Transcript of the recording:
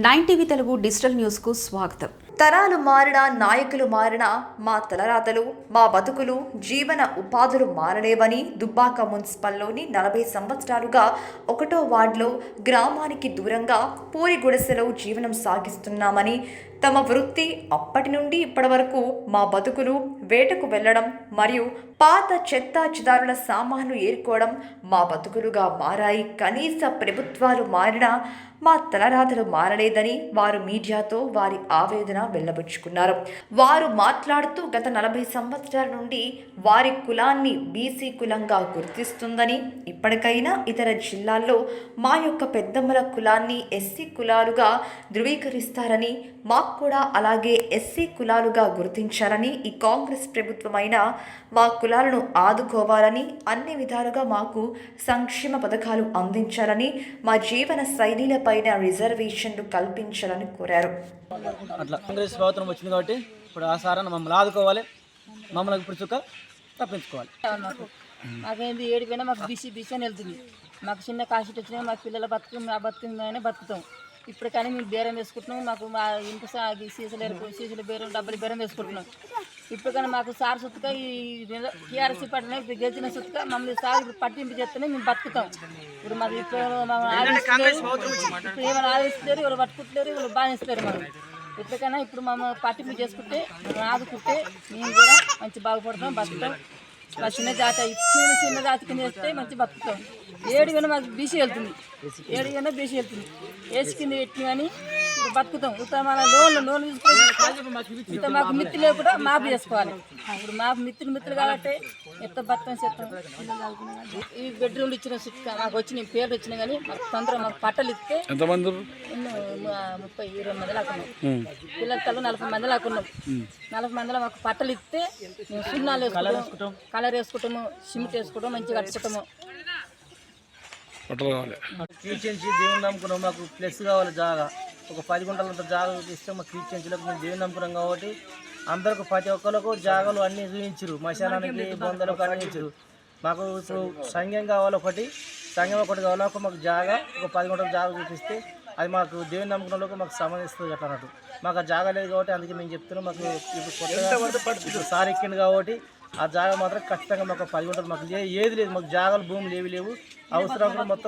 9 Telugu digital news కు స్వాగతం. తరాలు మారినా నాయకులు మారినా మా తలరాతలు మా బతుకులు జీవన ఉపాధులు మారలేవని దుబ్బాక మున్సిపల్లోని 40 సంవత్సరాలుగా 1వ వార్డులో గ్రామానికి దూరంగా పూరి గుడిసెలో జీవనం సాగిస్తున్నామని, తమ వృత్తి అప్పటి నుండి ఇప్పటి వరకు మా బతుకులు వేటకు వెళ్లడం మరియు పాత చెత్త చెదారుల సామాన్లు ఏరుకోవడం మా బతుకులుగా మారాయి. కనీస ప్రభుత్వాలు మారినా మా తలరాతలు మారలేదని వారు మీడియాతో వారి ఆవేదన వెల్లబుచ్చుకున్నారు. వారు మాట్లాడుతూ గత 40 సంవత్సరాల నుండి వారి కులాన్ని బీసీ కులంగా గుర్తిస్తుందని, ఇప్పటికైనా ఇతర జిల్లాల్లో మా యొక్క పెద్దమ్మల కులాన్ని ఎస్సీ కులాలుగా ధృవీకరిస్తారని, మాకు కూడా అలాగే ఎస్సీ కులాలుగా గుర్తించాలని, ఈ కాంగ్రెస్ ప్రభుత్వమైన మా కులాలను ఆదుకోవాలని, అన్ని విధాలుగా మాకు సంక్షేమ పథకాలు అందించాలని, మా జీవన శైలిపైన రిజర్వేషన్లు కల్పించాలని కోరారు. అట్లా కాంగ్రెస్ ప్రభుత్వం వచ్చింది కాబట్టి ఇప్పుడు ఆ సారాన్ని మమ్మల్ని ఆదుకోవాలి, మమ్మల్ని ఇప్పుడు చుక్క తప్పించుకోవాలి. మాకేంది ఏడిపోయినా మాకు బీసీ అని వెళ్తుంది. మాకు చిన్న కాస్ట్ వచ్చినా మా పిల్లల బతుకునే బతుకుతాం. ఇప్పుడు కానీ మేము బేరం వేసుకుంటున్నాం. మాకు మా ఇంటి సీసీల బేరం డబ్బులు బేరం వేసుకుంటున్నాం. ఇప్పుడు కానీ మాకు సార్ సొత్తుగా ఈ టీఆర్ఎస్ పట్టిన గెలిచిన సొత్తుగా మమ్మల్ని సార్ పట్టింపు చేస్తేనే మేము బతుకుతాం. ఇప్పుడు మాకు ఇప్పుడు ఏమైనా ఆలోచిస్తారు, ఎవరు పట్టుకుంటలేరు, ఎవరు బాధిస్తారు. మనం ఎప్పటికైనా ఇప్పుడు మమ్మల్ని పట్టింపు చేసుకుంటే ఆదుకుంటే మేము కూడా మంచి బాగుపడతాం, బతుకుతాం. మా చిన్న జాతి కింద వేస్తే మంచి బతుకుతాం. ఏడుగైనా మాకు బీసీ వెళ్తుంది, ఏడుగైనా బీసీ వెళ్తుంది. ఏసి కింద పెట్టి కానీ ఇప్పుడు బతుకుతాం. ఇప్పుడు మన లోన్ తీసుకొని ఇంత మాకు మిత్రులు కూడా మాపు చేసుకోవాలి. ఇప్పుడు మాకు మిత్రులు కాబట్టి ఎంత బతుకం చేస్తాం. ఈ బెడ్రూమ్లు ఇచ్చిన మాకు వచ్చిన పేర్లు వచ్చినా కానీ మాకు తొందరగా మాకు పట్టలు ఇస్తే 30-20 మంది లాక్కున్నాం. పిల్లల తల్లు 40 మంది లాక్కున్నాం. 40 మందిలో మాకు పట్టలు ఇస్తే మేము సున్నాలు వేసుకుంటాం, కలర్ వేసుకుంటాము, సిమెంట్ వేసుకుంటాం, మంచిగా కట్టుకుంటాము. క్రిస్టియన్సీ దేవుని నమ్ముకున్నాం, మాకు ప్లస్ కావాలి జాగా. ఒక 10 గుంటలంత జాగా ఇస్తే మా క్రిస్టియన్సీలకు మేము దేవుని నమ్ముకున్నాం కాబట్టి అందరికి ప్రతి ఒక్కరికి జాగాలు అన్నీ చూపించారు. మశానానికి బొందలకు అన్నీ ఇచ్చారు. మాకు ఇప్పుడు సంఘం కావాలి, ఒకటి కావాలి. మాకు జాగా ఒక 10 గుంటల జాగా చూపిస్తే అది మాకు దేవుని నమ్ముకున్న మాకు సంబంధిస్తుంది అట్లా అన్నట్టు. మాకు ఆ జాగా లేదు కాబట్టి అందుకే మేము చెప్తున్నాం. మాకు ఇప్పుడు కొత్తగా సార్ ఎక్కింది కాబట్టి ఆ జాగా మాత్రం ఖచ్చితంగా మాకు 10 గుంటలు మాకు ఏది లేదు. మాకు జాగాలు భూములు ఏవి లేవు. అవసరం మొత్తం